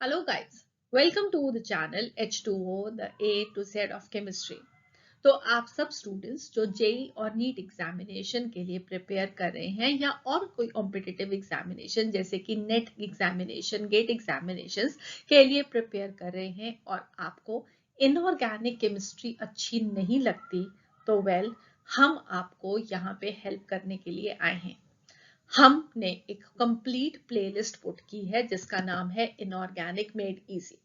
Hello guys, welcome to the channel H2O, the A to Z of Chemistry। तो आप सब students जो JEE और नीट एग्जामिनेशन के लिए प्रिपेयर कर रहे हैं या और कोई कॉम्पिटिटिव एग्जामिनेशन जैसे कि नेट एग्जामिनेशन, गेट एग्जामिनेशंस के लिए प्रिपेयर कर रहे हैं और आपको इनऑर्गेनिक केमिस्ट्री अच्छी नहीं लगती, तो हम आपको यहाँ पे हेल्प करने के लिए आए हैं। हमने एक कंप्लीट प्लेलिस्ट पुट की है जिसका नाम है इनऑर्गेनिक मेड इजी।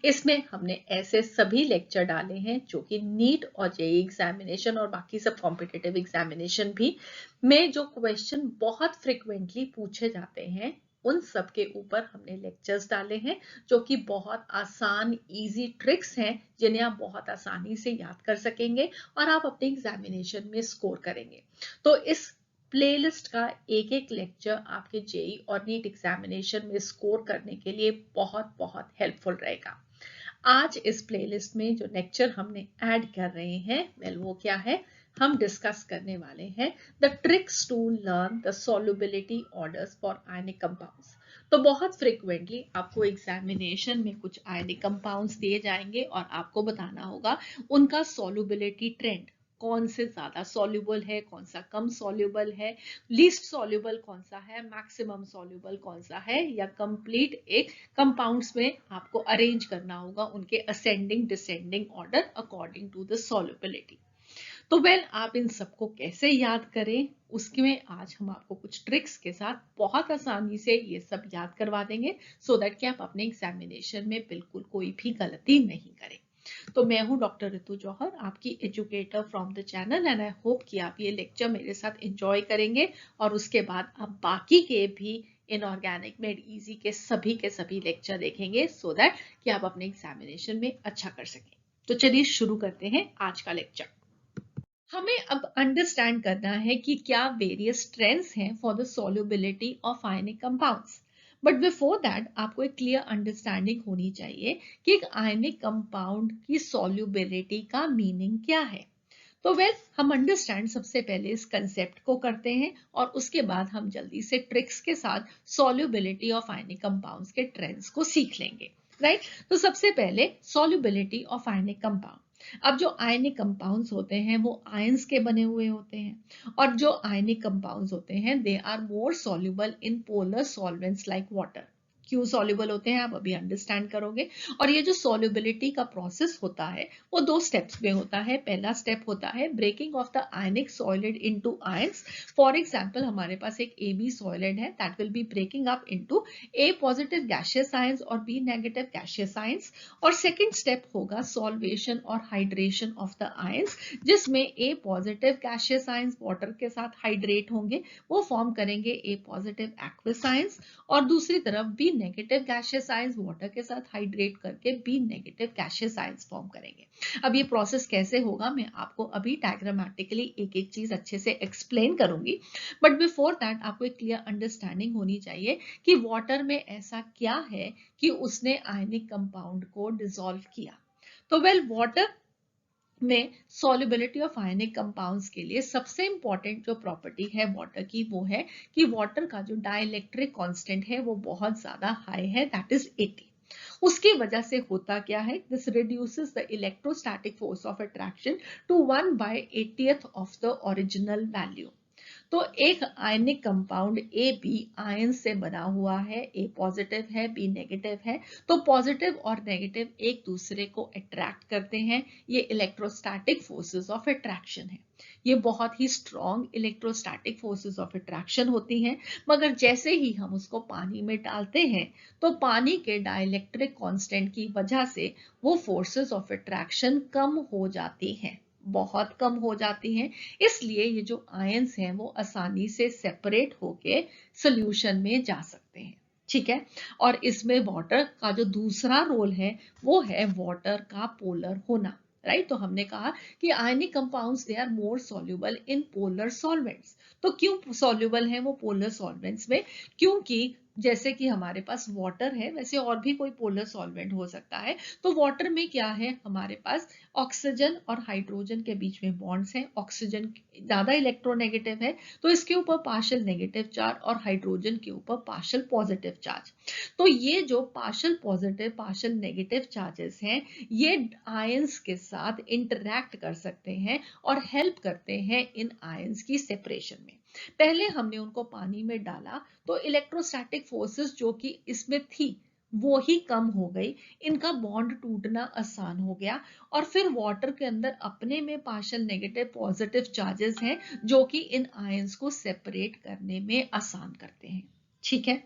इसमें हमने ऐसे सभी लेक्चर डाले हैं जो कि नीट और जेई एग्जामिनेशन और बाकी सब कॉम्पिटिटिव एग्जामिनेशन भी में जो क्वेश्चन बहुत फ्रिक्वेंटली पूछे जाते हैं उन सब के ऊपर हमने लेक्चर्स डाले हैं जो कि बहुत आसान इजी ट्रिक्स हैं जिन्हें आप बहुत आसानी से याद कर सकेंगे और आप अपने एग्जामिनेशन में स्कोर करेंगे। तो इस प्लेलिस्ट का एक एक लेक्चर आपके जेई और नीट एग्जामिनेशन में स्कोर करने के लिए बहुत बहुत हेल्पफुल रहेगा। आज इस प्लेलिस्ट में जो लेक्चर हमने ऐड कर रहे हैं वो क्या है, हम डिस्कस करने वाले हैं the tricks to learn the solubility orders for ionic compounds. तो बहुत फ्रिक्वेंटली आपको एग्जामिनेशन में कुछ आयनिक कंपाउंड्स दिए जाएंगे और आपको बताना होगा उनका सॉल्युबिलिटी ट्रेंड, कौन से ज्यादा सॉल्युबल है, कौन सा कम सॉल्युबल है, लीस्ट सॉल्युबल कौन सा है, मैक्सिमम सॉल्युबल कौन सा है, या कंप्लीट एक कंपाउंड्स में आपको अरेंज करना होगा उनके ascending descending order according to the solubility. तो आप इन सबको कैसे याद करें उसके में आज हम आपको कुछ ट्रिक्स के साथ बहुत आसानी से ये सब याद करवा देंगे सो दैट कि आप अपने एग्जामिनेशन में बिल्कुल कोई भी गलती नहीं करें। तो मैं हूं डॉक्टर रितु जौहर, आपकी educator from the channel, and I hope कि आप ये लेक्चर मेरे साथ एंजॉय करेंगे और उसके बाद आप बाकी के भी इनऑर्गेनिक मेड इजी के सभी लेक्चर देखेंगे सो दैट कि आप अपने एग्जामिनेशन में अच्छा कर सकें। तो चलिए शुरू करते हैं आज का लेक्चर। हमें अब अंडरस्टैंड करना है कि क्या वेरियस स्ट्रेंथ्स हैं for the solubility of ionic compounds. But before that आपको एक क्लियर अंडरस्टैंडिंग होनी चाहिए कि एक आयनिक कंपाउंड की सॉल्युबिलिटी का मीनिंग क्या है। तो हम अंडरस्टैंड सबसे पहले इस कंसेप्ट को करते हैं और उसके बाद हम जल्दी से ट्रिक्स के साथ सॉल्युबिलिटी ऑफ आयनिक कंपाउंड्स के ट्रेंड्स को सीख लेंगे, राइट। तो सबसे पहले सॉल्युबिलिटी ऑफ आयनिक कंपाउंड। अब जो आयनिक कंपाउंड्स होते हैं वो आयंस के बने हुए होते हैं और जो आयनिक कंपाउंड्स होते हैं they are more soluble in polar solvents like water. क्यों सॉल्युबल होते हैं आप अभी अंडरस्टैंड करोगे। और ये जो सॉल्युबिलिटी का प्रोसेस होता है वो दो स्टेप्स में होता है। पहला स्टेप होता है breaking of the ionic solid into ions. For example हमारे पास एक AB सॉलिड है that will be breaking up into A positive gaseous ions और B नेगेटिव गैसियस आयंस। और सेकंड स्टेप होगा सॉल्वेशन और हाइड्रेशन ऑफ द आयंस जिसमें A positive gaseous ions water के साथ हाइड्रेट होंगे, वो फॉर्म करेंगे A पॉजिटिव एक्वस आयंस, और दूसरी तरफ B negative gaseous ions water के साथ हाइड्रेट करके B negative gaseous ions form करेंगे। अब ये प्रोसेस कैसे होगा मैं आपको अभी डायग्रामेटिकली एक एक चीज अच्छे से एक्सप्लेन करूंगी। बट बिफोर दैट आपको एक क्लियर अंडरस्टैंडिंग होनी चाहिए कि वाटर में ऐसा क्या है कि उसने आयनिक कंपाउंड को डिसॉल्व किया। तो वाटर में सॉल्युबिलिटी ऑफ आयनिक कंपाउंड्स के लिए सबसे इंपॉर्टेंट जो प्रॉपर्टी है वाटर की वो है कि वाटर का जो डाइलेक्ट्रिक कांस्टेंट है वो बहुत ज्यादा हाई है, दैट इज 80। उसकी वजह से होता क्या है, this reduces the electrostatic force of attraction to 1/80th of the original value. तो एक ionic compound A B ion से बना हुआ है, ए पॉजिटिव है बी नेगेटिव है, तो पॉजिटिव और नेगेटिव एक दूसरे को अट्रैक्ट करते हैं। ये इलेक्ट्रोस्टैटिक फोर्सेस ऑफ अट्रैक्शन है, ये बहुत ही strong electrostatic forces of attraction होती हैं। मगर जैसे ही हम उसको पानी में डालते हैं तो पानी के डाइलेक्ट्रिक कांस्टेंट की वजह से वो फोर्सेस ऑफ अट्रैक्शन कम हो जाती हैं, बहुत कम हो जाती हैं। इसलिए ये जो आयंस हैं वो आसानी से सेपरेट होके सॉल्यूशन में जा सकते हैं, ठीक है। और इसमें वाटर का जो दूसरा रोल है वो है वाटर का पोलर होना, राइट। तो हमने कहा कि ionic compounds they are more soluble in polar solvents. तो क्यों सॉल्युबल है वो पोलर सॉल्वेंट्स में, क्योंकि जैसे कि हमारे पास वाटर है, वैसे और भी कोई पोलर सॉल्वेंट हो सकता है। तो वाटर में क्या है, हमारे पास ऑक्सीजन और हाइड्रोजन के बीच में बॉन्ड्स हैं। ऑक्सीजन ज्यादा इलेक्ट्रोनेगेटिव है तो इसके ऊपर पार्शियल नेगेटिव चार्ज और हाइड्रोजन के ऊपर पार्शियल पॉजिटिव चार्ज। तो ये जो partial positive partial negative charges हैं, ये आयंस के साथ इंटरैक्ट कर सकते हैं और हेल्प करते हैं इन आयंस की सेपरेशन में। पहले हमने उनको पानी में डाला तो इलेक्ट्रोस्टैटिक फोर्सेस जो कि इसमें थी वो ही कम हो गई, इनका बॉन्ड टूटना आसान हो गया। और फिर वाटर के अंदर अपने में पार्शियल नेगेटिव पॉजिटिव चार्जेस हैं जो कि इन आयंस को सेपरेट करने में आसान करते हैं। ठीक है,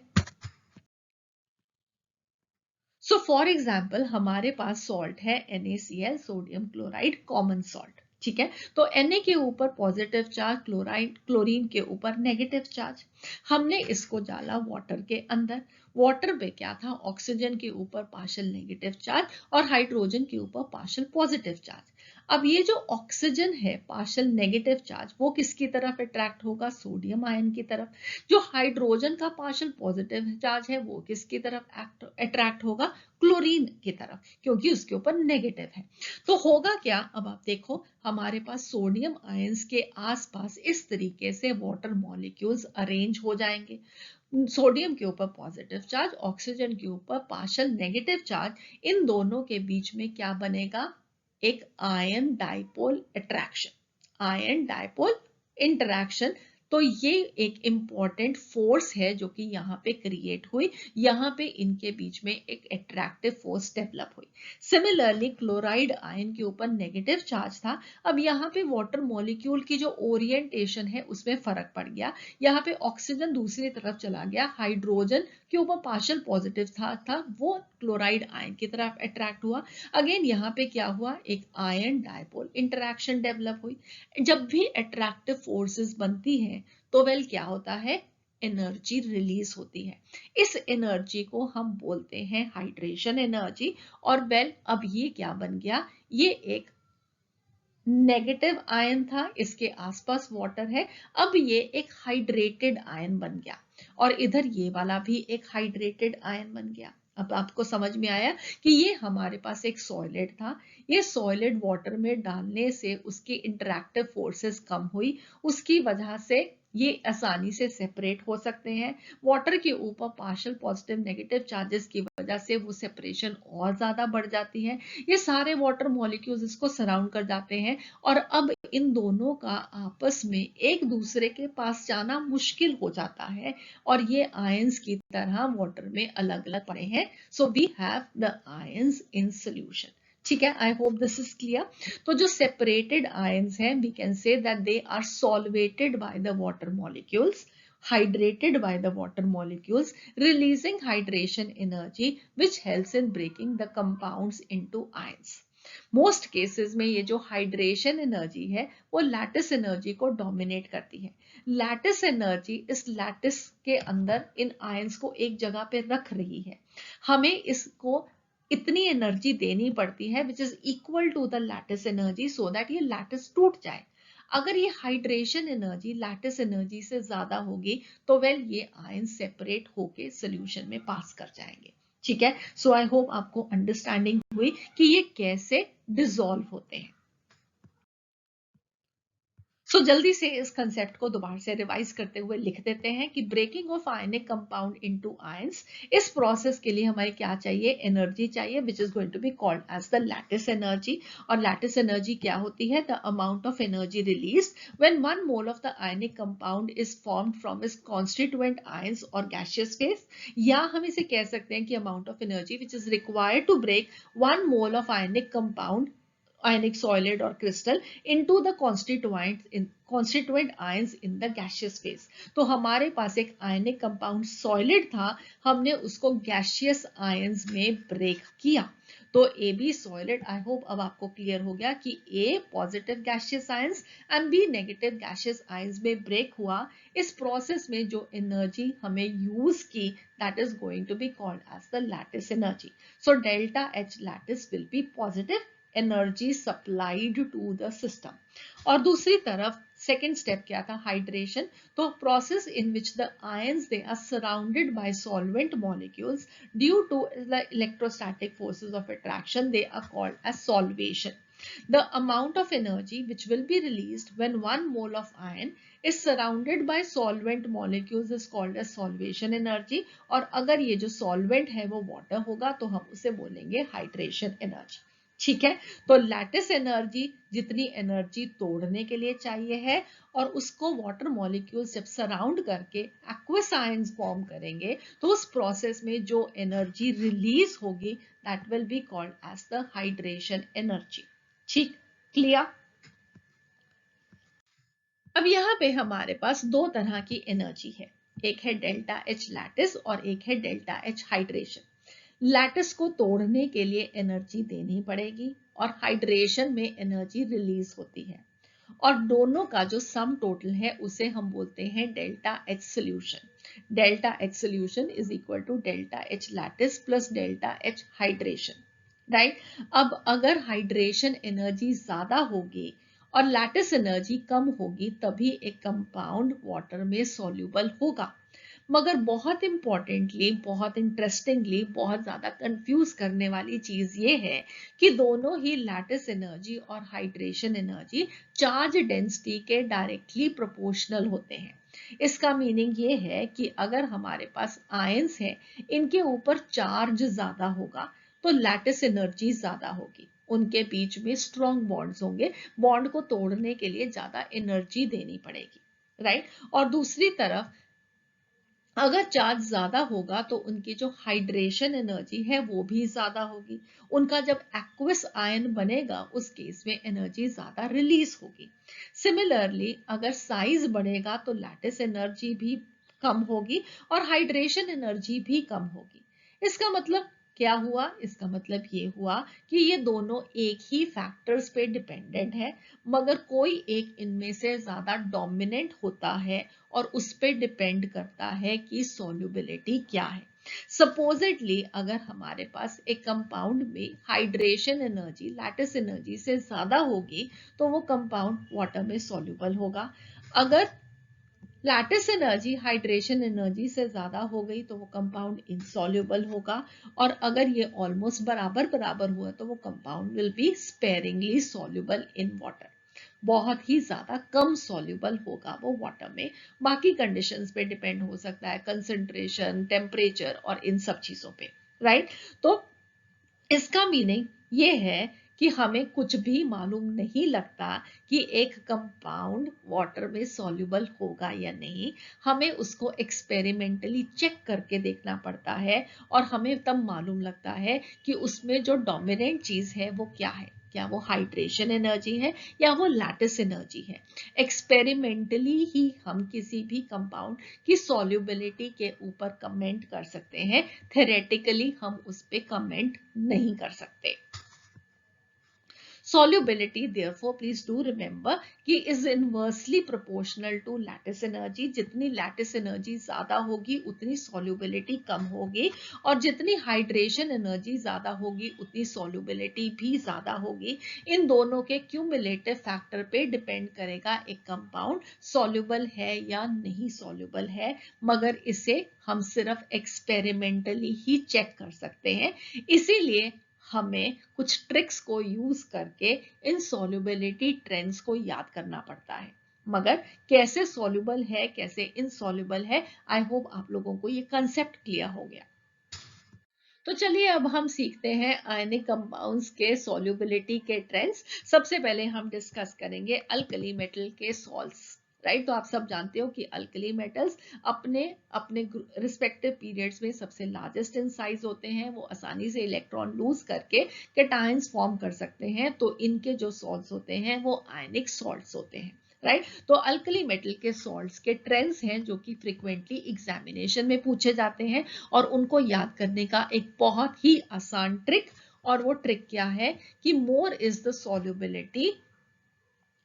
सो फॉर एग्जाम्पल हमारे पास सॉल्ट है NaCl, sodium chloride, common salt. ठीक है, तो Na के ऊपर पॉजिटिव चार्ज, क्लोरीन के ऊपर नेगेटिव चार्ज। हमने इसको डाला वाटर के अंदर। वाटर पे क्या था, ऑक्सीजन के ऊपर पार्शियल नेगेटिव चार्ज और हाइड्रोजन के ऊपर पार्शियल पॉजिटिव चार्ज। अब ये जो ऑक्सीजन है पार्शियल नेगेटिव चार्ज, वो किसकी तरफ अट्रैक्ट होगा, सोडियम आयन की तरफ। जो हाइड्रोजन का पार्शियल पॉजिटिव चार्ज है वो किसकी तरफ अट्रैक्ट होगा, क्लोरीन की तरफ, क्योंकि उसके ऊपर नेगेटिव है। तो होगा क्या, अब आप देखो हमारे पास सोडियम आयंस के आसपास इस तरीके से वाटर मॉलिक्यूल्स अरेंज हो जाएंगे। सोडियम के ऊपर पॉजिटिव चार्ज, ऑक्सीजन के ऊपर पार्शियल नेगेटिव चार्ज, इन दोनों के बीच में क्या बनेगा, एक ion dipole attraction, ion dipole interaction. तो ये एक इंपॉर्टेंट फोर्स है जो कि यहाँ पे क्रिएट हुई, यहाँ पे इनके बीच में एक अट्रैक्टिव फोर्स डेवलप हुई। सिमिलरली क्लोराइड आयन के ऊपर नेगेटिव चार्ज था, अब यहाँ पे वाटर मॉलिक्यूल की जो ओरिएंटेशन है उसमें फर्क पड़ गया। यहाँ पे ऑक्सीजन दूसरी तरफ चला गया, हाइड्रोजन के ऊपर पार्शियल पॉजिटिव था वो क्लोराइड आयन की तरफ अट्रैक्ट हुआ। अगेन यहाँ पे क्या हुआ, एक आयन डायपोल इंटरैक्शन डेवलप हुई। जब भी अट्रैक्टिव फोर्सेस बनती हैं तो वेल क्या होता है, एनर्जी रिलीज होती है। इस एनर्जी को हम बोलते हैं हाइड्रेशन एनर्जी। और वेल अब ये क्या बन गया, ये एक नेगेटिव आयन था, इसके आसपास वाटर है, अब ये एक हाइड्रेटेड आयन बन गया। और इधर ये वाला भी एक हाइड्रेटेड आयन बन गया। अब आपको समझ में आया कि ये हमारे पास एक सॉलिड था, ये सॉलिड वाटर में डालने से उसकी इंटरैक्टिव फोर्सेस कम हुई, उसकी वजह से ये आसानी से सेपरेट हो सकते हैं। वाटर के ऊपर पार्शियल पॉजिटिव नेगेटिव चार्जेस की वजह से वो सेपरेशन और ज्यादा बढ़ जाती है। ये सारे वाटर मॉलिक्यूल्स इसको सराउंड कर जाते हैं और अब इन दोनों का आपस में एक दूसरे के पास जाना मुश्किल हो जाता है और ये आयंस की तरह वाटर में अलग अलग पड़े हैं। So we have the ions in solution. ठीक है, I hope this is clear. तो जो सेपरेटेड आयंस हैं, we can say that they are solvated by the water molecules, hydrated by the water molecules, releasing hydration energy which helps in breaking the compounds into ions. Most cases में ये जो hydration energy है वो lattice energy को dominate करती है। Lattice energy इस lattice के अंदर इन आयंस को एक जगह पे रख रही है। हमें इसको इतनी एनर्जी देनी पड़ती है which is equal to the lattice energy so that ये लैटिस टूट जाए। अगर ये हाइड्रेशन एनर्जी लैटिस एनर्जी से ज्यादा होगी तो वेल ये आयन सेपरेट होके सॉल्यूशन में पास कर जाएंगे। ठीक है, सो आई होप आपको अंडरस्टैंडिंग हुई कि ये कैसे डिसॉल्व होते हैं। सो जल्दी से इस कंसेप्ट को दोबारा से रिवाइज करते हुए लिख देते हैं कि breaking of ionic compound into ions, इस प्रोसेस के लिए हमें क्या चाहिए, एनर्जी चाहिए which is going to be called as the lattice energy. और लैटिस एनर्जी क्या होती है, the amount of energy release when 1 mole of the ionic compound is formed from its constituent ions और गैसियस फेज। या हम इसे कह सकते हैं कि amount of energy which is required to break 1 mole of ionic compound, ionic solid or crystal into the constituent ions in the gaseous phase। तो हमारे पास एक आयनिक कंपाउंड सॉलिड था, हमने उसको गैसियस आयंस में ब्रेक किया। तो A B solid, I hope अब आपको क्लियर हो गया कि A positive gaseous ions and B negative gaseous ions में ब्रेक हुआ। इस प्रोसेस में जो एनर्जी हमें यूज की that is going to be called as the lattice energy. So delta H lattice will be positive energy supplied to the system. और दूसरी तरफ सेकेंड स्टेप क्या था, हाइड्रेशन। तो process in which the ions they are surrounded by solvent molecules due to the electrostatic forces of attraction, they are called as solvation. The amount of energy which will be released when 1 mole of iron is surrounded by solvent molecules is called as solvation energy. और अगर ये जो solvent है वो water होगा तो हम उसे बोलेंगे hydration energy. ठीक है, तो लैटिस एनर्जी जितनी एनर्जी तोड़ने के लिए चाहिए है और उसको वाटर मॉलिक्यूल्स जब सराउंड करके एक्वस आयंस फॉर्म करेंगे तो उस प्रोसेस में जो एनर्जी रिलीज होगी that will be called as the hydration energy. ठीक, क्लियर. अब यहाँ पे हमारे पास दो तरह की एनर्जी है, एक है डेल्टा एच लैटिस और एक है डेल्टा एच हाइड्रेशन. लैटिस को तोड़ने के लिए एनर्जी देनी पड़ेगी और हाइड्रेशन में एनर्जी रिलीज होती है और दोनों का जो सम टोटल है उसे हम बोलते हैं delta H solution. Delta H solution is equal to delta H lattice plus delta H hydration. Right. अब अगर हाइड्रेशन एनर्जी ज्यादा होगी और लैटिस एनर्जी कम होगी तभी एक कंपाउंड वाटर में सॉल्यूबल होगा. मगर बहुत इंपॉर्टेंटली, बहुत इंटरेस्टिंगली, बहुत ज्यादा कंफ्यूज करने वाली चीज ये है कि दोनों ही लैटिस एनर्जी और हाइड्रेशन एनर्जी चार्ज डेंसिटी के डायरेक्टली प्रोपोर्शनल होते हैं. इसका मीनिंग ये है कि अगर हमारे पास आयंस हैं, इनके ऊपर चार्ज ज्यादा होगा तो लैटिस एनर्जी ज्यादा होगी, उनके बीच में स्ट्रॉन्ग बॉन्ड्स होंगे, बॉन्ड को तोड़ने के लिए ज्यादा एनर्जी देनी पड़ेगी. राइट. और दूसरी तरफ अगर चार्ज ज्यादा होगा तो उनकी जो हाइड्रेशन एनर्जी है वो भी ज्यादा होगी, उनका जब एक्वस आयन बनेगा उस केस में एनर्जी ज्यादा रिलीज होगी. सिमिलरली अगर साइज बढ़ेगा तो लैटिस एनर्जी भी कम होगी और हाइड्रेशन एनर्जी भी कम होगी. इसका मतलब क्या हुआ, इसका मतलब ये हुआ कि ये दोनों एक ही फैक्टर्स पे डिपेंडेंट है मगर कोई एक इनमें से ज्यादा डोमिनेंट होता है और उस पे डिपेंड करता है कि सॉल्युबिलिटी क्या है. सपोजिटली अगर हमारे पास एक कंपाउंड में हाइड्रेशन एनर्जी लैटिस एनर्जी से ज्यादा होगी तो वो कंपाउंड वाटर में सॉल्युबल होगा. अगर लैटिस एनर्जी हाइड्रेशन एनर्जी से ज्यादा हो गई तो वो कंपाउंड इनसॉल्युबल होगा और अगर ये ऑलमोस्ट बराबर बराबर हुआ तो वो compound will be sparingly soluble in water. बहुत ही ज्यादा कम सॉल्युबल होगा वो वाटर में. बाकी कंडीशंस पे डिपेंड हो सकता है, कंसंट्रेशन, टेम्परेचर और इन सब चीजों पे. राइट. तो इसका मीनिंग ये है कि हमें कुछ भी मालूम नहीं लगता कि एक कंपाउंड वाटर में सॉल्युबल होगा या नहीं. हमें उसको एक्सपेरिमेंटली चेक करके देखना पड़ता है और हमें तब मालूम लगता है कि उसमें जो डोमिनेंट चीज है वो क्या है, क्या वो हाइड्रेशन एनर्जी है या वो लैटिस एनर्जी है. एक्सपेरिमेंटली ही हम किसी भी कंपाउंड की सॉल्युबिलिटी के ऊपर कमेंट कर सकते हैं, थ्योरेटिकली हम उस पे कमेंट नहीं कर सकते. Solubility, therefore, please do remember कि is inversely proportional to lattice energy. जितनी lattice energy ज्यादा होगी उतनी solubility कम होगी और जितनी hydration energy ज्यादा होगी उतनी solubility भी ज्यादा होगी. इन दोनों के cumulative factor पे depend करेगा एक compound soluble है या नहीं soluble है, मगर इसे हम सिर्फ experimentally ही check कर सकते हैं. इसीलिए हमें कुछ ट्रिक्स को यूज करके इन सॉल्युबिलिटी ट्रेंड्स को याद करना पड़ता है. मगर कैसे सॉल्युबल है, कैसे इनसॉल्युबल है, आई होप आप लोगों को ये कंसेप्ट क्लियर हो गया. तो चलिए अब हम सीखते हैं आयनिक कंपाउंड्स के सॉल्युबिलिटी के ट्रेंड्स. सबसे पहले हम डिस्कस करेंगे अल्कली मेटल के सॉल्ट्स. राइट. तो आप सब जानते हो कि अल्कली मेटल्स अपने अपने रिस्पेक्टिव पीरियड्स में सबसे लार्जेस्ट इन साइज होते हैं. वो आसानी से इलेक्ट्रॉन लूज करके कैटायंस फॉर्म कर सकते हैं. तो इनके जो सॉल्ट्स होते हैं वो आयनिक सॉल्ट्स होते हैं. राइट. तो अल्कली मेटल के सॉल्ट्स के ट्रेंड्स हैं जो कि फ्रीक्वेंटली एग्जामिनेशन में पूछे जाते हैं और उनको याद करने का एक बहुत ही आसान ट्रिक, और वो ट्रिक क्या है कि more is the solubility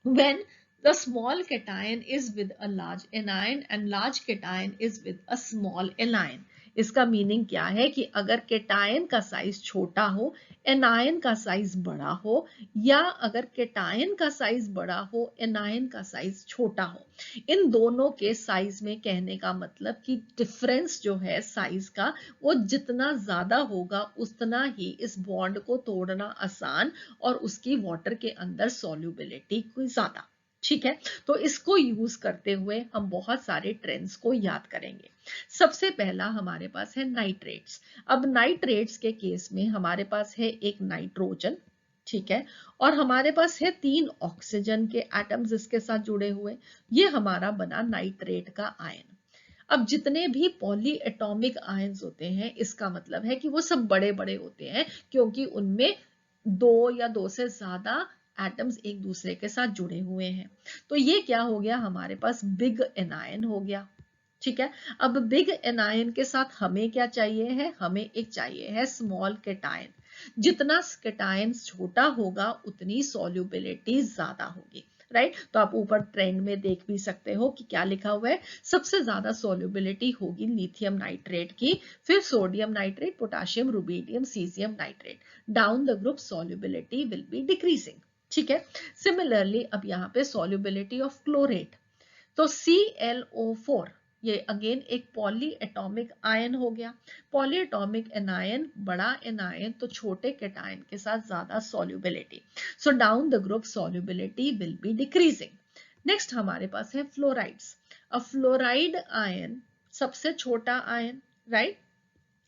when the small cation is with a large anion and large cation is with a small anion. इसका मीनिंग क्या है कि अगर केटायन का साइज छोटा हो, एनायन का साइज बड़ा हो, या अगर केटायन का साइज बड़ा हो, एनायन का साइज छोटा हो, इन दोनों के साइज में कहने का मतलब कि डिफरेंस जो है साइज का, वो जितना ज्यादा होगा उतना ही इस बॉन्ड को तोड़ना आसान और उसकी वाटर के अंदर सॉल्युबिलिटी कोई ज्यादा। ठीक है, तो इसको यूज करते हुए हम बहुत सारे ट्रेंड्स को याद करेंगे। सबसे पहला हमारे पास है नाइट्रेट्स। अब नाइट्रेट्स के केस में हमारे पास है एक नाइट्रोजन, ठीक है, और हमारे पास है 3 ऑक्सीजन के एटम्स इसके साथ जुड़े हुए, ये हमारा बना नाइट्रेट का आयन। अब जितने भी पॉली एटॉमिक आयंस होते हैं, इसका मतलब है कि वो सब बड़े बड़े होते हैं, क्योंकि उनमें 2 या 2 से ज्यादा एटम्स एक दूसरे के साथ जुड़े हुए हैं। तो ये क्या हो गया, हमारे पास बिग एनायन हो गया। ठीक है, अब बिग एनायन के साथ हमें क्या चाहिए है, हमें एक चाहिए है स्मॉल केटायन। जितना केटायन छोटा होगा उतनी सॉल्युबिलिटी ज्यादा होगी, राइट। तो आप ऊपर ट्रेंड में देख भी सकते हो कि क्या लिखा हुआ है, सबसे ज्यादा सॉल्युबिलिटी होगी लिथियम नाइट्रेट की, फिर sodium nitrate, potassium, rubidium, caesium nitrate. Down the group solubility will be decreasing. ठीक है, सिमिलरली अब यहाँ पे सॉल्युबिलिटी ऑफ क्लोरेट, तो ClO4 ये अगेन एक पॉली एटॉमिक आयन हो गया। पॉली एटॉमिक एनायन, बड़ा एनायन तो छोटे केटायन के साथ ज्यादा solubility, so down the group solubility will be decreasing. Next हमारे पास है फ्लोराइड्स। अब फ्लोराइड आयन सबसे छोटा आयन, राइट,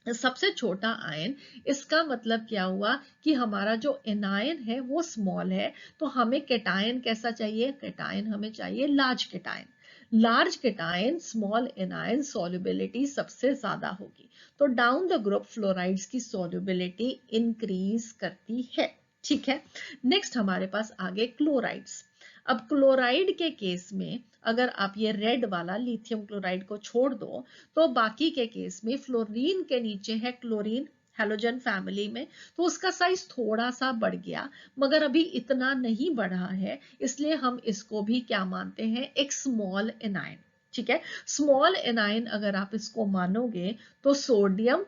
सबसे छोटा आयन। इसका मतलब क्या हुआ कि हमारा जो एनायन है वो स्मॉल है, तो हमें केटायन कैसा चाहिए, केटायन हमें चाहिए large cation. Large cation small anion solubility सबसे ज्यादा होगी, तो डाउन द ग्रुप फ्लोराइड्स की सॉल्युबिलिटी इंक्रीज करती है। ठीक है, नेक्स्ट हमारे पास आगे क्लोराइड्स। अब क्लोराइड के केस में अगर आप ये रेड वाला लिथियम क्लोराइड को छोड़ दो, तो बाकी के केस में फ्लोरीन के नीचे है क्लोरीन हैलोजन फैमिली में, तो उसका साइज थोड़ा सा बढ़ गया, मगर अभी इतना नहीं बढ़ा है, इसलिए हम इसको भी क्या मानते हैं, एक स्मॉल एनायन। ठीक है, स्मॉल एनायन अगर आप इसको मानोगे तो सोडियम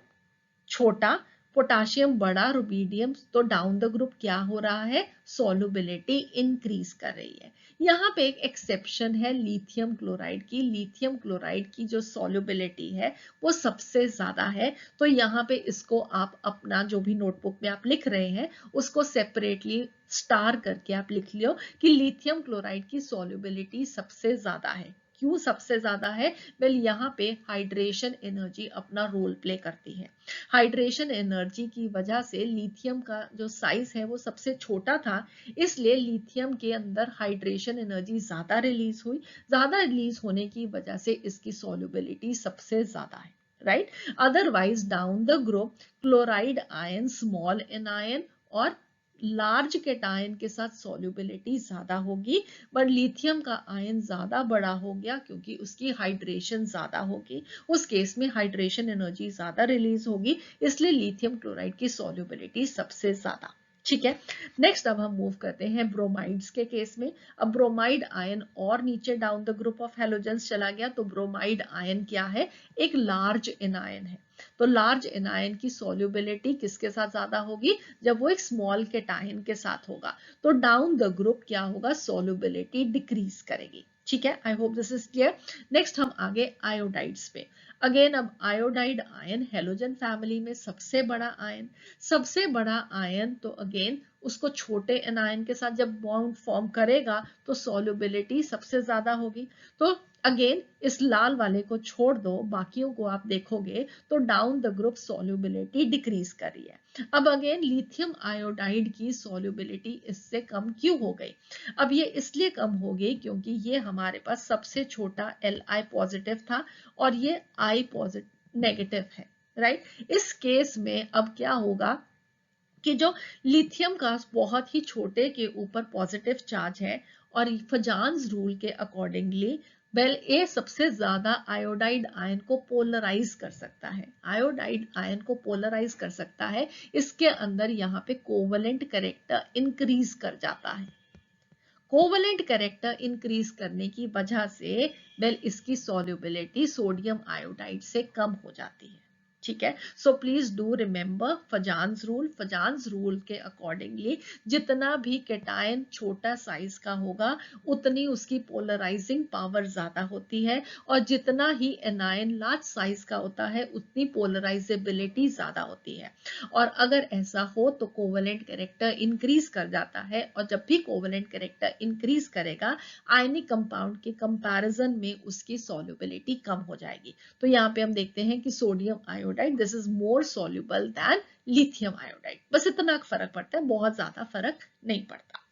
छोटा, पोटाशियम बड़ा, रुबिडियम, तो डाउन द ग्रुप क्या हो रहा है, सॉल्युबिलिटी इंक्रीज कर रही है। यहाँ पे एक एक्सेप्शन है लिथियम क्लोराइड की। लिथियम क्लोराइड की जो सॉल्युबिलिटी है वो सबसे ज्यादा है, तो यहाँ पे इसको आप अपना जो भी नोटबुक में आप लिख रहे हैं उसको सेपरेटली स्टार करके आप लिख लियो कि लिथियम क्लोराइड की सॉल्युबिलिटी सबसे ज्यादा है। क्यों सबसे ज्यादा है, वेल यहाँ पे हाइड्रेशन एनर्जी अपना रोल प्ले करती है। हाइड्रेशन एनर्जी की वजह से लिथियम का जो साइज है वो सबसे छोटा था, इसलिए लिथियम के अंदर हाइड्रेशन एनर्जी ज्यादा रिलीज हुई। ज्यादा रिलीज होने की वजह से इसकी सॉल्युबिलिटी सबसे ज्यादा है, right. Otherwise down the group chloride ion small anion और लार्ज केटायन के साथ सॉल्युबिलिटी ज्यादा होगी, बट लिथियम का आयन ज्यादा बड़ा हो गया क्योंकि उसकी हाइड्रेशन ज्यादा होगी, उस केस में हाइड्रेशन एनर्जी ज्यादा रिलीज होगी, इसलिए लिथियम क्लोराइड की सॉल्युबिलिटी सबसे ज्यादा। ठीक है, नेक्स्ट अब हम मूव करते हैं ब्रोमाइड्स के केस में। अब ब्रोमाइड आयन और नीचे down the group of halogens चला गया, तो ब्रोमाइड आयन क्या है, एक लार्ज एनायन है। तो लार्ज एनायन की सॉल्युबिलिटी किसके साथ ज्यादा होगी, जब वो एक स्मॉल केटायन के साथ होगा, तो डाउन द ग्रुप क्या होगा, सॉल्युबिलिटी डिक्रीज करेगी। ठीक है, I hope this is clear. Next हम आगे आयोडाइड्स पे। अगेन अब आयोडाइड आयन हैलोजन फैमिली में सबसे बड़ा आयन। सबसे बड़ा आयन तो अगेन उसको छोटे एनायन के साथ जब बॉन्ड फॉर्म करेगा तो सॉल्युबिलिटी सबसे ज्यादा होगी। तो अगेन इस लाल वाले को छोड़ दो, बाकियों को आप देखोगे तो down the group solubility decrease कर रही है। अब अगेन लिथियम आयोडाइड की सॉल्युबिलिटी इससे कम क्यों हो गई, अब ये इसलिए कम हो गई क्योंकि ये हमारे पास सबसे छोटा Li पॉजिटिव था और ये I पॉजिटिव नेगेटिव है, राइट। इस केस में अब क्या होगा कि जो लिथियम का बहुत ही छोटे के ऊपर पॉजिटिव चार्ज है और फजान्स रूल के अकॉर्डिंगली वेल ये सबसे ज्यादा आयोडाइड आयन को पोलराइज कर सकता है। आयोडाइड आयन को पोलराइज कर सकता है, इसके अंदर यहाँ पे कोवलेंट कैरेक्टर इंक्रीज कर जाता है। कोवलेंट कैरेक्टर इंक्रीज करने की वजह से वेल इसकी सॉल्युबिलिटी सोडियम आयोडाइड से कम हो जाती है। ठीक है। So please do remember फजान्स rule के अकॉर्डिंगली जितना भी कैटायन छोटा साइज का होगा उतनी उसकी पोलराइजिंग पावर ज्यादा होती है, और जितना ही एनायन लार्ज साइज का होता है उतनी पोलराइजेबिलिटी ज्यादा होती है। और अगर ऐसा हो तो कोवेलेंट कैरेक्टर इंक्रीज कर जाता है, और जब भी कोवेलेंट कैरेक्टर इंक्रीज करेगा आयनिक कंपाउंड के कंपैरिजन में उसकी सॉल्युबिलिटी कम हो जाएगी। तो यहाँ पे हम देखते हैं कि sodium iodide this is more soluble than lithium iodide, बस इतना फर्क पड़ता है, बहुत ज्यादा फर्क नहीं पड़ता।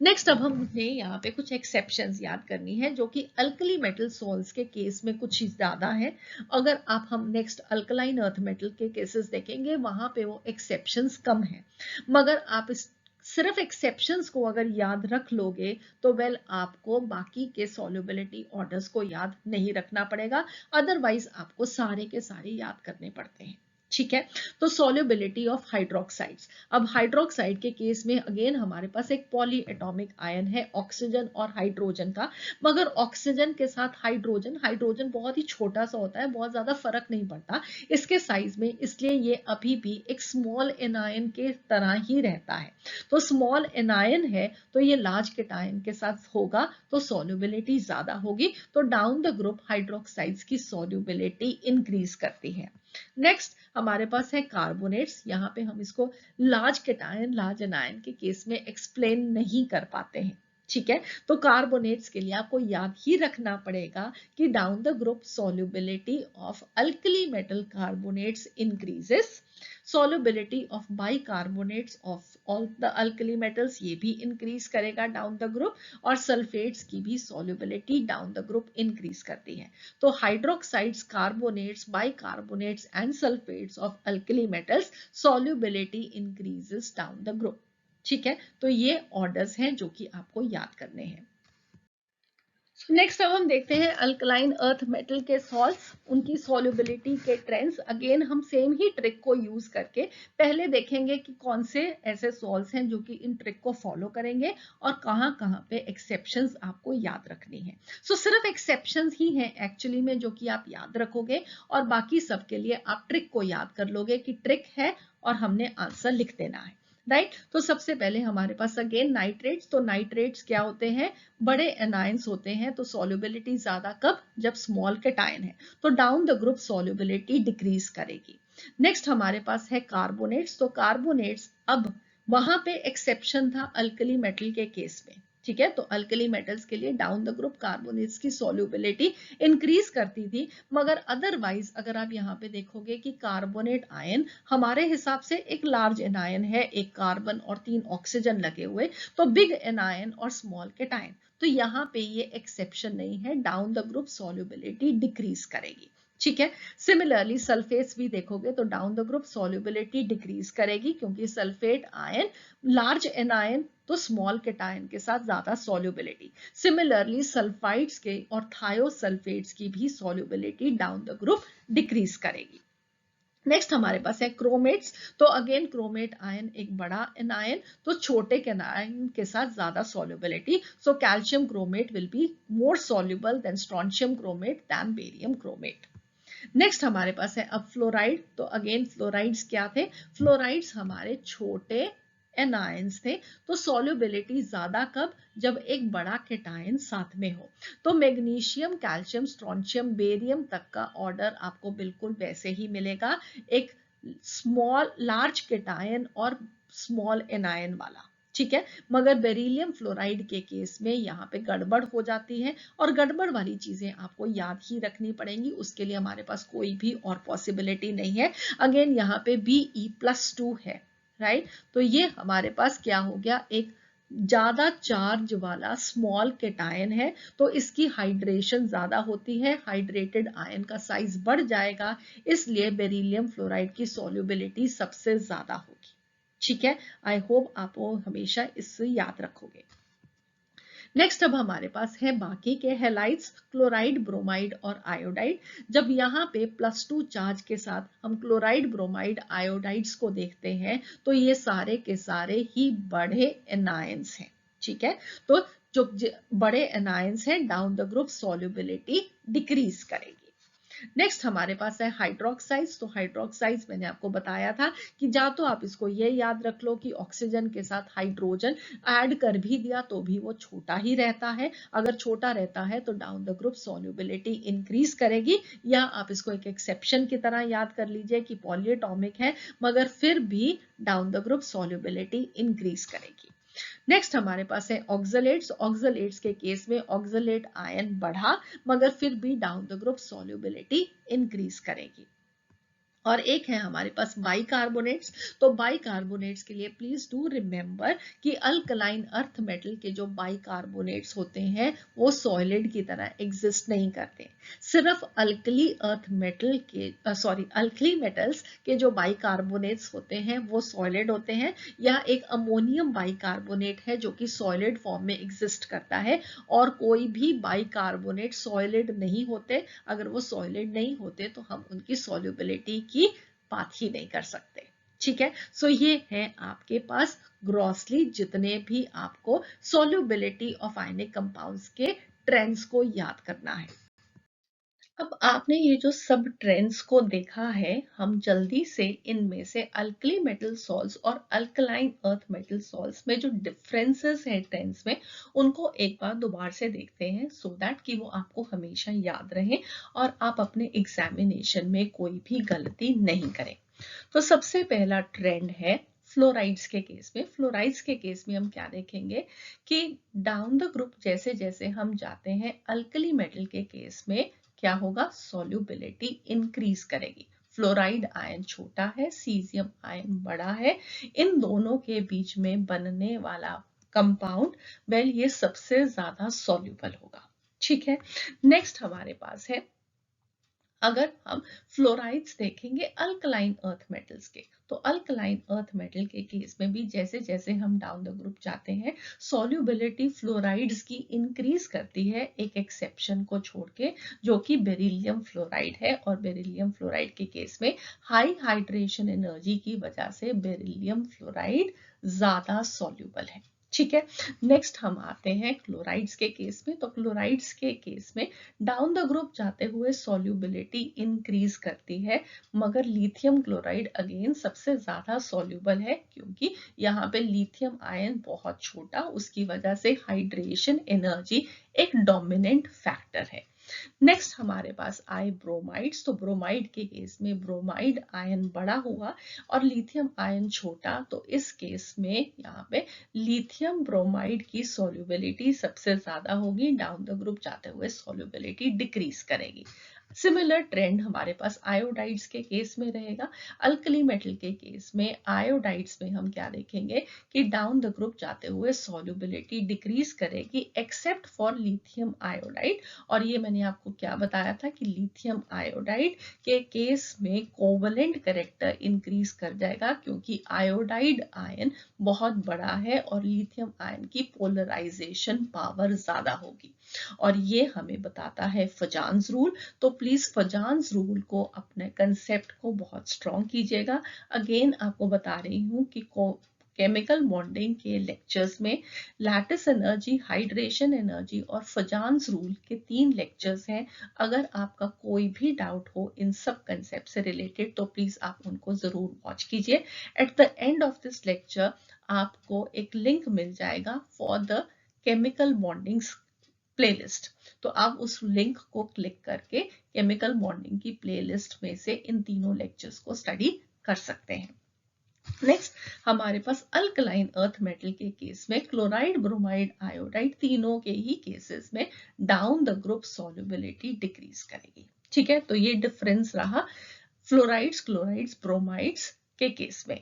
नेक्स्ट अब हमने यहाँ पे कुछ एक्सेप्शंस याद करनी है जो कि अल्कली मेटल सॉल्ट्स के केस में कुछ ज्यादा है। अगर आप हम नेक्स्ट अल्कलाइन अर्थ मेटल के केसेस देखेंगे वहां पे वो एक्सेप्शंस कम है, मगर आप इस सिर्फ एक्सेप्शंस को अगर याद रख लोगे तो वेल आपको बाकी के सॉल्युबिलिटी ऑर्डर्स को याद नहीं रखना पड़ेगा, अदरवाइज आपको सारे के सारे याद करने पड़ते हैं। ठीक है। तो सॉल्युबिलिटी ऑफ हाइड्रोक्साइड्स, अब हाइड्रोक्साइड के केस में अगेन हमारे पास एक पॉली एटॉमिक आयन है ऑक्सीजन और हाइड्रोजन का, मगर ऑक्सीजन के साथ हाइड्रोजन बहुत ही छोटा सा होता है, बहुत ज्यादा फर्क नहीं पड़ता इसके साइज में, इसलिए ये अभी भी एक स्मॉल एनायन के तरह ही रहता है। तो स्मॉल एनायन है तो ये लार्ज कैटायन के साथ होगा तो सॉल्युबिलिटी ज्यादा होगी, तो डाउन द ग्रुप हाइड्रोक्साइड्स की सॉल्युबिलिटी इंक्रीज करती है। नेक्स्ट हमारे पास है कार्बोनेट्स, यहाँ पे हम इसको लार्ज कैटायन लार्ज एनायन के केस में एक्सप्लेन नहीं कर पाते हैं। ठीक है। तो कार्बोनेट्स के लिए आपको याद ही रखना पड़ेगा कि down the group solubility of alkali metal carbonates increases, solubility of bicarbonates of all the alkali metals ये भी इंक्रीज करेगा डाउन द ग्रुप, और सल्फेट्स की भी solubility down the group increase करती है। तो hydroxides, carbonates, bicarbonates and sulphates of alkali metals solubility increases down the group. ठीक है। तो ये ऑर्डर्स हैं जो कि आपको याद करने हैं। नेक्स्ट अब हम देखते हैं अल्कलाइन अर्थ मेटल के सॉल्ट्स, उनकी सॉल्युबिलिटी के ट्रेंड्स। अगेन हम सेम ही ट्रिक को यूज करके पहले देखेंगे कि कौन से ऐसे सॉल्ट्स हैं जो कि इन ट्रिक को फॉलो करेंगे और कहाँ कहाँ पे एक्सेप्शंस आपको याद रखनी है। सो सिर्फ एक्सेप्शंस ही हैं एक्चुअली में जो कि आप याद रखोगे, और बाकी सब के लिए आप ट्रिक को याद कर लोगे कि ट्रिक है और हमने आंसर लिख देना है। राइट। तो सबसे पहले हमारे पास अगेन नाइट्रेट्स, तो नाइट्रेट्स क्या होते हैं, बड़े एनायंस होते हैं, तो सॉल्युबिलिटी ज्यादा कब, जब स्मॉल कैटायन है, तो down the group solubility decrease करेगी। नेक्स्ट हमारे पास है कार्बोनेट्स, तो कार्बोनेट्स अब वहां पे एक्सेप्शन था अल्कली मेटल के केस में। ठीक है। तो अल्कली मेटल्स के लिए डाउन द ग्रुप कार्बोनेट्स की सॉल्युबिलिटी इंक्रीज करती थी, मगर अदरवाइज अगर आप यहाँ पे देखोगे कि कार्बोनेट आयन हमारे हिसाब से एक लार्ज एनायन है, एक कार्बन और 3 ऑक्सीजन लगे हुए, तो बिग एनायन और स्मॉल कैटायन, तो यहाँ पे ये एक्सेप्शन नहीं है, down the group solubility decrease करेगी। ठीक है। सिमिलरली सल्फेट्स भी देखोगे तो down the group solubility decrease करेगी, क्योंकि सल्फेट आयन लार्ज एनायन तो स्मॉल कैटायन के साथ ज्यादा सॉल्युबिलिटी। सिमिलरली सल्फाइड्स के और थायोसल्फेट्स की भी solubility down the group decrease करेगी। नेक्स्ट हमारे पास है क्रोमेट्स, तो अगेन क्रोमेट आयन एक बड़ा एनायन, तो छोटे के आयन के साथ ज्यादा solubility, so calcium chromate will be more soluble than strontium chromate than barium chromate. Next हमारे पास है अब फ्लोराइड, तो अगेन फ्लोराइड्स क्या थे, फ्लोराइड्स हमारे छोटे एनायंस थे, तो सॉल्युबिलिटी ज्यादा कब, जब एक बड़ा कैटायन साथ में हो। तो मैग्नीशियम, कैल्शियम, स्ट्रोंशियम, बेरियम तक का ऑर्डर आपको बिल्कुल वैसे ही मिलेगा, एक स्मॉल लार्ज कैटायन और स्मॉल एनायन वाला। ठीक है। मगर बेरिलियम फ्लोराइड के केस में यहाँ पे गड़बड़ हो जाती है, और गड़बड़ वाली चीजें आपको याद ही रखनी पड़ेंगी, उसके लिए हमारे पास कोई भी और पॉसिबिलिटी नहीं है। अगेन यहाँ पे Be+2 है, राइट। तो ये हमारे पास क्या हो गया, एक ज्यादा चार्ज वाला स्मॉल कैटायन है, तो इसकी हाइड्रेशन ज्यादा होती है, हाइड्रेटेड आयन का साइज बढ़ जाएगा, इसलिए बेरिलियम फ्लोराइड की सॉल्युबिलिटी सबसे ज्यादा होगी। ठीक है। आई होप आप वो हमेशा इससे याद रखोगे। नेक्स्ट अब हमारे पास है बाकी के हैलाइड्स, क्लोराइड, ब्रोमाइड और आयोडाइड। जब यहाँ पे +2 चार्ज के साथ हम क्लोराइड, ब्रोमाइड, आयोडाइड्स को देखते हैं तो ये सारे के सारे ही बड़े एनायंस हैं। ठीक है। तो जो बड़े एनायंस हैं down the group solubility decrease करेगी। नेक्स्ट हमारे पास है हाइड्रोक्साइड्स। तो हाइड्रोक्साइड्स मैंने आपको बताया था कि या तो आप इसको ये याद रख लो कि ऑक्सीजन के साथ हाइड्रोजन ऐड कर भी दिया तो भी वो छोटा ही रहता है, अगर छोटा रहता है तो down the group solubility increase करेगी, या आप इसको एक एक्सेप्शन की तरह याद कर लीजिए कि पॉलीएटॉमिक है मगर फिर भी down the group solubility increase करेगी। नेक्स्ट हमारे पास है ऑक्सलेट्स। ऑक्सलेट्स के केस में ऑक्सलेट आयन बढ़ा मगर फिर भी down the group solubility increase करेगी। और एक है हमारे पास बाइकार्बोनेट्स। तो बाइकार्बोनेट्स के लिए प्लीज डू रिमेंबर कि अल्कलाइन अर्थ मेटल के जो बाइकार्बोनेट्स होते हैं वो सॉलिड की तरह एग्जिस्ट नहीं करते। सिर्फ अल्कली अर्थ मेटल के अल्कली मेटल्स के जो बाइकार्बोनेट्स होते हैं वो सॉलिड होते हैं, या एक अमोनियम बाइकार्बोनेट है जो कि सॉलिड फॉर्म में एग्जिस्ट करता है, और कोई भी बाइकार्बोनेट सॉलिड नहीं होते। अगर वो सॉलिड नहीं होते तो हम उनकी सॉल्युबिलिटी की बात ही नहीं कर सकते। ठीक है, सो ये है आपके पास ग्रॉसली जितने भी आपको सॉल्युबिलिटी ऑफ आयनिक कंपाउंड्स के ट्रेंड्स को याद करना है। अब आपने ये जो सब ट्रेंड्स को देखा है, हम जल्दी से इनमें से अल्कली मेटल सॉल्ट्स और अल्कलाइन अर्थ मेटल सॉल्ट्स में जो डिफरेंसेस हैं ट्रेंड्स में, उनको एक बार दोबारा से देखते हैं सो दैट कि वो आपको हमेशा याद रहें और आप अपने एग्जामिनेशन में कोई भी गलती नहीं करें। तो सबसे पहला ट्रेंड है फ्लोराइड्स के केस में। फ्लोराइड्स के केस में हम क्या देखेंगे कि डाउन द ग्रुप जैसे जैसे हम जाते हैं अल्कली मेटल के केस में क्या होगा, सॉल्युबिलिटी इंक्रीज करेगी। फ्लोराइड आयन छोटा है, सीजियम आयन बड़ा है, इन दोनों के बीच में बनने वाला कंपाउंड ये सबसे ज्यादा सॉल्युबल होगा। ठीक है, नेक्स्ट हमारे पास है, अगर हम फ्लोराइड्स देखेंगे अल्कलाइन अर्थ मेटल्स के, तो अल्कलाइन अर्थ मेटल के केस में भी जैसे जैसे हम डाउन द ग्रुप जाते हैं सॉल्युबिलिटी फ्लोराइड्स की इंक्रीज करती है, एक एक्सेप्शन को छोड़ के जो कि बेरिलियम फ्लोराइड है। और बेरिलियम फ्लोराइड के केस में हाई हाइड्रेशन एनर्जी की वजह से बेरिलियम फ्लोराइड ज्यादा सॉल्युबल है। ठीक है, नेक्स्ट हम आते हैं क्लोराइड्स के केस में। तो क्लोराइड्स के केस में डाउन द ग्रुप जाते हुए सॉल्युबिलिटी इंक्रीज करती है, मगर लिथियम क्लोराइड अगेन सबसे ज्यादा सॉल्युबल है क्योंकि यहाँ पे लिथियम आयन बहुत छोटा, उसकी वजह से हाइड्रेशन एनर्जी एक डोमिनेंट फैक्टर है। नेक्स्ट हमारे पास आए ब्रोमाइड्स। तो ब्रोमाइड के केस में ब्रोमाइड आयन बड़ा हुआ और लिथियम आयन छोटा, तो इस केस में यहाँ पे लिथियम ब्रोमाइड की सॉल्युबिलिटी सबसे ज्यादा होगी, डाउन द ग्रुप जाते हुए सॉल्युबिलिटी डिक्रीज करेगी। सिमिलर ट्रेंड हमारे पास आयोडाइड्स के केस में रहेगा। अल्कली मेटल के केस में आयोडाइड्स में हम क्या देखेंगे कि डाउन द ग्रुप जाते हुए सॉल्युबिलिटी डिक्रीज करेगी एक्सेप्ट फॉर लिथियम आयोडाइड। और ये मैंने आपको क्या बताया था कि लिथियम आयोडाइड के केस में कोवलेंट कैरेक्टर इंक्रीज कर जाएगा क्योंकि आयोडाइड आयन बहुत बड़ा है और लिथियम आयन की पोलराइजेशन पावर ज्यादा होगी, और ये हमें बताता है फजान्स रूल। तो प्लीज फजान्स रूल को, अपने कंसेप्ट को बहुत स्ट्रॉन्ग कीजिएगा। अगेन आपको बता रही हूँ कि केमिकल बॉन्डिंग के लेक्चर्स में लैटिस एनर्जी, हाइड्रेशन एनर्जी और फजान्स रूल के 3 लेक्चर्स हैं। अगर आपका कोई भी डाउट हो इन सब कंसेप्ट से रिलेटेड तो प्लीज आप उनको जरूर वॉच कीजिए। At the end of this lecture आपको एक लिंक मिल जाएगा for the chemical bondings playlist, तो आप उस लिंक को क्लिक करके केमिकल बॉन्डिंग की प्लेलिस्ट में से इन तीनों लेक्चर्स को स्टडी कर सकते हैं। नेक्स्ट हमारे पास अल्कलाइन अर्थ मेटल के केस में क्लोराइड, ब्रोमाइड, आयोडाइड तीनों के ही केसेस में down the group solubility decrease करेगी। ठीक है, तो ये डिफरेंस रहा फ्लोराइड्स, क्लोराइड्स, ब्रोमाइड्स के केस में।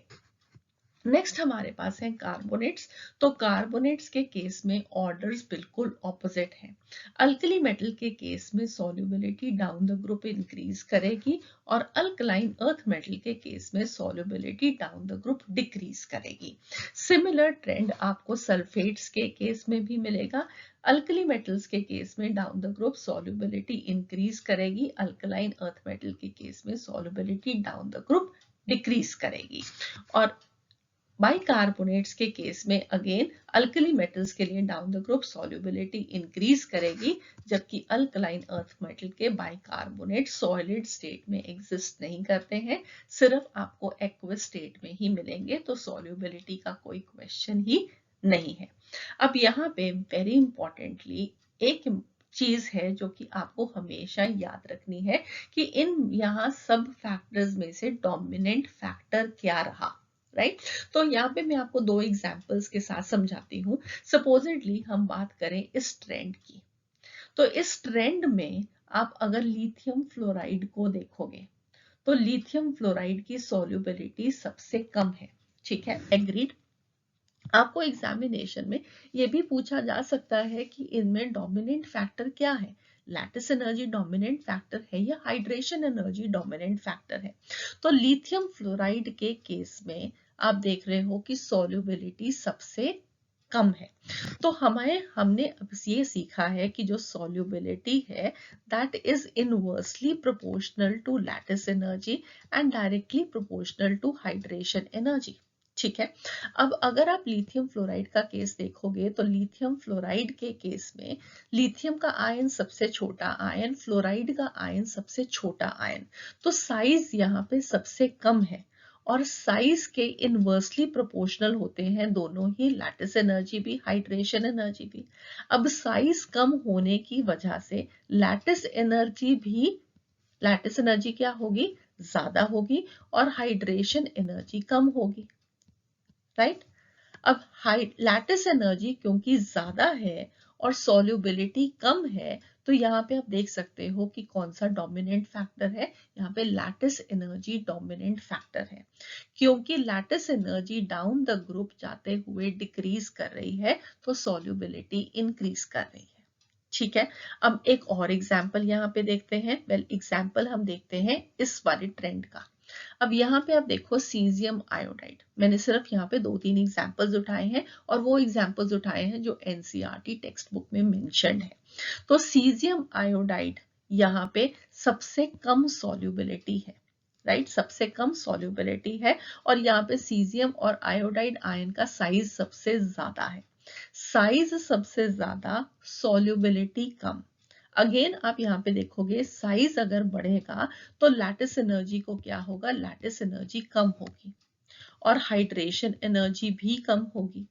नेक्स्ट हमारे पास है कार्बोनेट्स। तो कार्बोनेट्स के केस में ऑर्डर्स बिल्कुल ऑपोजिट हैं। अल्कली मेटल के केस में solubility down the group increase करेगी और अल्कलाइन अर्थ मेटल के केस में solubility down the group decrease करेगी। सिमिलर ट्रेंड आपको सल्फेट्स के केस में भी मिलेगा। अल्कली मेटल्स के केस में down the group solubility increase करेगी, अल्कलाइन अर्थ मेटल के केस में solubility down the group decrease करेगी। और बाइकार्बोनेट्स के केस में अगेन अल्कली मेटल्स के लिए down the group solubility increase करेगी, जबकि अल्कलाइन अर्थ मेटल के बाइकार्बोनेट सॉलिड स्टेट में एग्जिस्ट नहीं करते हैं, सिर्फ आपको एक्वस स्टेट में ही मिलेंगे, तो सॉल्युबिलिटी का कोई क्वेश्चन ही नहीं है। अब यहाँ पे वेरी इंपॉर्टेंटली एक चीज है जो कि आपको हमेशा याद रखनी है कि इन यहाँ सब फैक्टर्स में से डोमिनेंट फैक्टर क्या रहा, राइट तो यहाँ पे मैं आपको दो एग्जांपल्स के साथ समझाती हूँ। सपोजिटली हम बात करें इस ट्रेंड की, तो इस ट्रेंड में आप अगर लिथियम फ्लोराइड को देखोगे तो लिथियम फ्लोराइड की सॉल्युबिलिटी सबसे कम है, ठीक है, एग्रीड। आपको एग्जामिनेशन में ये भी पूछा जा सकता है कि इनमें डोमिनेंट फैक्टर क्या है, लैटिस एनर्जी डोमिनेंट फैक्टर है या हाइड्रेशन एनर्जी डोमिनेंट फैक्टर है। तो लिथियम फ्लोराइड के केस में आप देख रहे हो कि सॉल्युबिलिटी सबसे कम है। तो हमने अब ये सीखा है कि जो सॉल्युबिलिटी है that is inversely proportional to lattice energy and directly proportional to hydration energy, ठीक है। अब अगर आप लिथियम फ्लोराइड का केस देखोगे तो लिथियम फ्लोराइड के केस में लिथियम का आयन सबसे छोटा आयन, फ्लोराइड का आयन सबसे छोटा आयन, तो साइज यहाँ पे सबसे कम है और साइज के इनवर्सली प्रोपोर्शनल होते हैं दोनों ही, लैटिस एनर्जी भी हाइड्रेशन एनर्जी भी। अब साइज कम होने की वजह से लैटिस एनर्जी क्या होगी, ज्यादा होगी और हाइड्रेशन एनर्जी कम होगी, राइट। अब लैटिस एनर्जी क्योंकि ज्यादा है और सॉल्युबिलिटी कम है, तो यहाँ पे आप देख सकते हो कि कौन सा डोमिनेंट फैक्टर है, यहाँ पे लैटिस एनर्जी डोमिनेंट फैक्टर है, क्योंकि lattice energy down the group जाते हुए डिक्रीज कर रही है तो सॉल्युबिलिटी इंक्रीज कर रही है, ठीक है। अब एक और एग्जाम्पल यहाँ पे देखते हैं। एग्जाम्पल हम देखते हैं इस वाले ट्रेंड का। अब यहाँ पे आप देखो सीजियम आयोडाइड, मैंने सिर्फ यहाँ पे 2-3 एग्जांपल्स उठाए हैं और वो एग्जांपल्स उठाए हैं जो एनसीईआरटी टेक्स्ट बुक में मेंशन्ड है। तो सीजियम आयोडाइड यहाँ पे सबसे कम सॉल्युबिलिटी है, राइट, सबसे कम सॉल्युबिलिटी है और यहाँ पे सीजियम और आयोडाइड आयन का साइज सबसे ज्यादा है, साइज सबसे ज्यादा, सॉल्युबिलिटी कम। अगेन आप यहाँ पे देखोगे साइज अगर बढ़ेगा तो लैटिस एनर्जी को क्या होगा, लैटिस एनर्जी कम होगी और हाइड्रेशन एनर्जी भी कम होगी,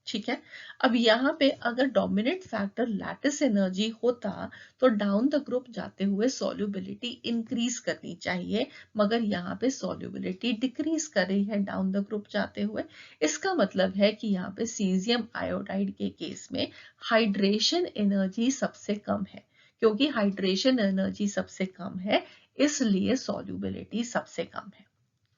ठीक है। अब यहाँ पे अगर डोमिनेंट फैक्टर लैटिस एनर्जी होता तो डाउन द ग्रुप जाते हुए सॉल्युबिलिटी इंक्रीज करनी चाहिए, मगर यहाँ पे सॉल्युबिलिटी डिक्रीज कर रही है डाउन द ग्रुप जाते हुए। इसका मतलब है कि यहाँ पे सीजियम आयोडाइड के केस में हाइड्रेशन एनर्जी सबसे कम है, क्योंकि हाइड्रेशन एनर्जी सबसे कम है इसलिए सॉल्युबिलिटी सबसे कम है,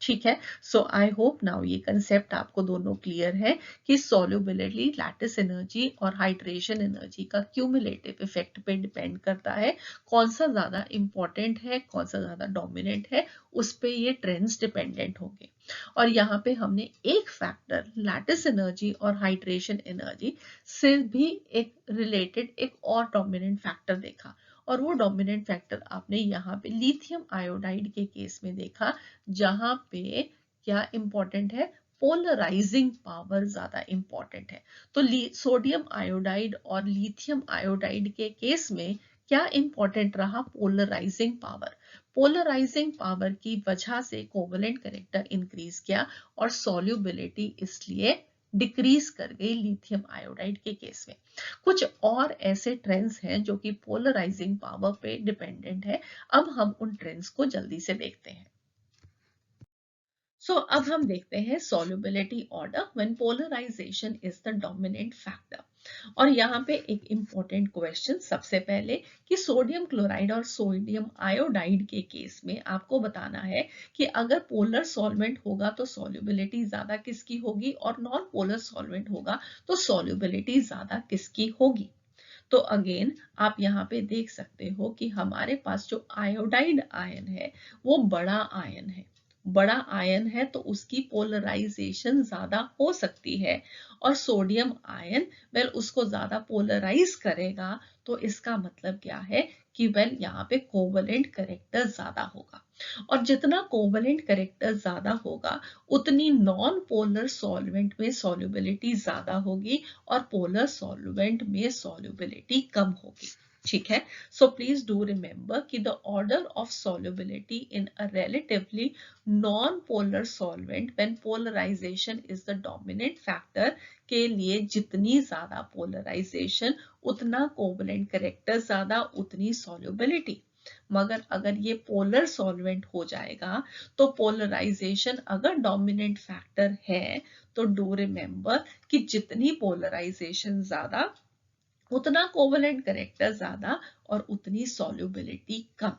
ठीक है। सो आई होप नाउ ये कंसेप्ट आपको दोनों क्लियर है कि सॉल्युबिलिटी लैटिस एनर्जी और हाइड्रेशन एनर्जी का क्यूमुलेटिव इफेक्ट पे डिपेंड करता है, कौन सा ज्यादा इंपॉर्टेंट है, कौन सा ज्यादा डोमिनेंट है, उस पे ये ट्रेंड्स डिपेंडेंट होंगे। और यहाँ पे हमने एक फैक्टर लैटिस एनर्जी और हाइड्रेशन एनर्जी से भी एक रिलेटेड एक और डोमिनेंट फैक्टर देखा, और वो डोमिनेंट फैक्टर आपने यहाँ पे लिथियम आयोडाइड के केस में देखा, जहां पे क्या इंपॉर्टेंट है, पोलराइजिंग पावर ज्यादा इंपॉर्टेंट है। तो सोडियम आयोडाइड और लिथियम आयोडाइड के केस में क्या इंपॉर्टेंट रहा, पोलराइजिंग पावर। पोलराइजिंग पावर की वजह से कोवेलेंट कैरेक्टर इंक्रीज किया और सॉल्युबिलिटी इसलिए डिक्रीज कर गई लिथियम आयोडाइड के केस में। कुछ और ऐसे ट्रेंड्स हैं जो कि पोलराइजिंग पावर पे डिपेंडेंट है, अब हम उन ट्रेंड्स को जल्दी से देखते हैं। अब हम देखते हैं solubility order when polarization is the dominant factor। और यहाँ पे एक important question सबसे पहले कि सोडियम क्लोराइड और सोडियम आयोडाइड के केस में आपको बताना है कि अगर पोलर सॉल्वेंट होगा तो solubility ज्यादा किसकी होगी और नॉन पोलर सॉल्वेंट होगा तो solubility ज्यादा किसकी होगी। तो अगेन आप यहाँ पे देख सकते हो कि हमारे पास जो आयोडाइड आयन है वो बड़ा आयन है, बड़ा आयन है तो उसकी पोलराइजेशन ज्यादा हो सकती है, और सोडियम आयन वेल उसको ज्यादा पोलराइज करेगा, तो इसका मतलब क्या है कि वेल यहाँ पे कोवेलेंट कैरेक्टर ज्यादा होगा। और जितना कोवलेंट कैरेक्टर ज्यादा होगा उतनी नॉन पोलर सॉल्वेंट में सॉल्युबिलिटी ज्यादा होगी और पोलर सॉल्वेंट में सॉल्युबिलिटी कम होगी। ठीक है, सो प्लीज डू रिमेंबर कि the order of solubility in a relatively non polar solvent when polarization is the dominant factor के लिए जितनी ज्यादा पोलराइजेशन उतना कोवलेंट कैरेक्टर ज्यादा उतनी सॉल्युबिलिटी। मगर अगर ये पोलर सॉल्वेंट हो जाएगा तो पोलराइजेशन अगर डोमिनेंट फैक्टर है तो डू रिमेंबर कि जितनी पोलराइजेशन ज्यादा उतना कोवलेंट कैरेक्टर ज्यादा और उतनी सॉल्युबिलिटी कम।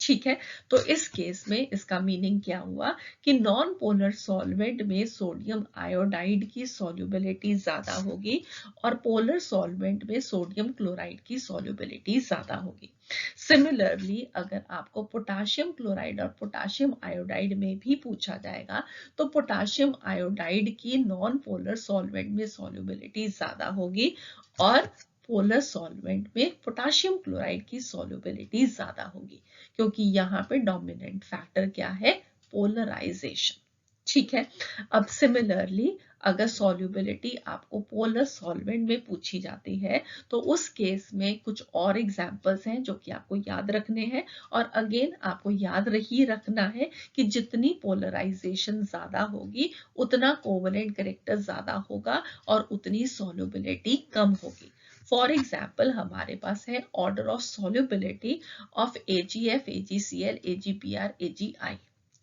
ठीक है, तो इस केस में इसका मीनिंग क्या हुआ कि नॉन पोलर सॉल्वेंट में सोडियम आयोडाइड की सॉल्युबिलिटी ज्यादा होगी और पोलर सॉल्वेंट में सोडियम क्लोराइड की सॉल्युबिलिटी ज्यादा होगी। सिमिलरली अगर आपको पोटाशियम क्लोराइड और पोटाशियम आयोडाइड में भी पूछा जाएगा तो पोटाशियम आयोडाइड की नॉन पोलर सॉल्वेंट में सॉल्युबिलिटी ज्यादा होगी और पोलर सॉल्वेंट में पोटाशियम क्लोराइड की सॉल्युबिलिटी ज्यादा होगी, क्योंकि यहाँ पे डोमिनेंट फैक्टर क्या है, पोलराइजेशन। ठीक है, अब सिमिलरली अगर सॉल्युबिलिटी आपको पोलर सॉल्वेंट में पूछी जाती है तो उस केस में कुछ और एग्जांपल्स हैं जो कि आपको याद रखने हैं। और अगेन आपको याद ही रखना है कि जितनी पोलराइजेशन ज्यादा होगी उतना कोवलेंट कैरेक्टर ज्यादा होगा और उतनी सॉल्युबिलिटी कम होगी। फॉर एग्जाम्पल हमारे पास है order of solubility of AgF, AgCl, AgBr, AgI,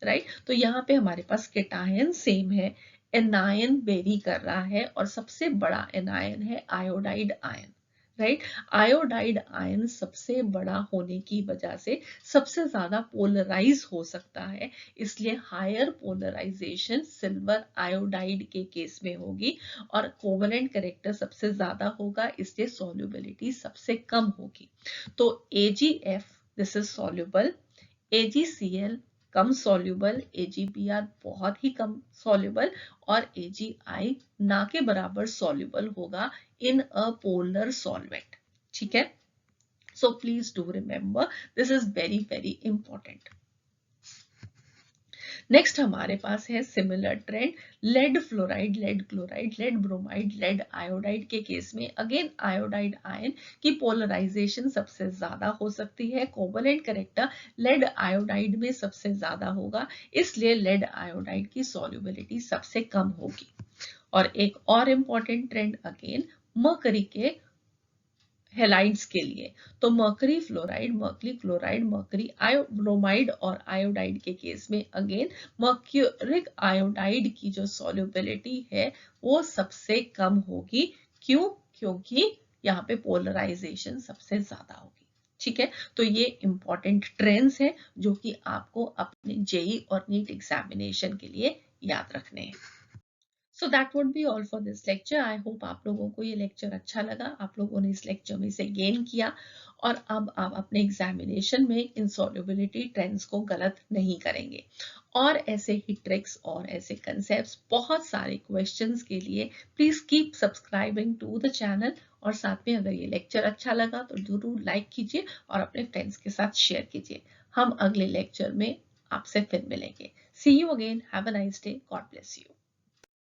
right. तो यहाँ पे हमारे पास केटायन सेम है, एनायन वेरी कर रहा है और सबसे बड़ा एनायन है iodide ion, right. Iodide ion सबसे बड़ा होने की वजह से सबसे ज्यादा पोलराइज हो सकता है, इसलिए हायर पोलराइजेशन सिल्वर आयोडाइड के केस में होगी और कोवलेंट कैरेक्टर सबसे ज्यादा होगा, इसलिए सॉल्युबिलिटी सबसे कम होगी। तो AgF this is soluble, AgCl come soluble, AgBr बहुत ही कम सॉल्युबल और AgI ना के बराबर सॉल्युबल होगा इन अ पोलर सॉल्वेंट। ठीक है, so please do remember this is very very important. Next हमारे पास है similar trend, lead fluoride, lead chloride, lead bromide, lead iodide के केस में अगेन आयोडाइड आयन की पोलराइजेशन सबसे ज्यादा हो सकती है, कोवलेंट कैरेक्टर लेड आयोडाइड में सबसे ज्यादा होगा, इसलिए लेड आयोडाइड की सॉल्युबिलिटी सबसे कम होगी। और एक और इंपॉर्टेंट ट्रेंड अगेन मरकरी के हेलाइड्स के लिए, तो mercury fluoride, mercury chloride, mercury bromide और आयोडाइड के केस में अगेन मर्क्यूरिक आयोडाइड की जो सॉल्युबिलिटी है वो सबसे कम होगी। क्यों? क्योंकि यहाँ पे पोलराइजेशन सबसे ज्यादा होगी। ठीक है, तो ये इंपॉर्टेंट ट्रेंड्स हैं जो कि आपको अपने जेई और नीट एग्जामिनेशन के लिए याद रखने हैं। So that would be all for this lecture. I hope आप लोगों को ये लेक्चर अच्छा लगा, आप लोगों ने इस लेक्चर में से गेन किया और अब आप अपने एग्जामिनेशन में इन सॉल्युबिलिटी ट्रेंड्स को गलत नहीं करेंगे। और ऐसे ही ट्रिक्स और ऐसे कंसेप्ट्स बहुत सारे क्वेश्चंस के लिए please keep subscribing to the channel और साथ में अगर ये लेक्चर अच्छा लगा तो जरूर लाइक कीजिए और अपने फ्रेंड्स के साथ शेयर कीजिए। हम अगले लेक्चर में आपसे फिर मिलेंगे। See you again, have a nice day, God bless you.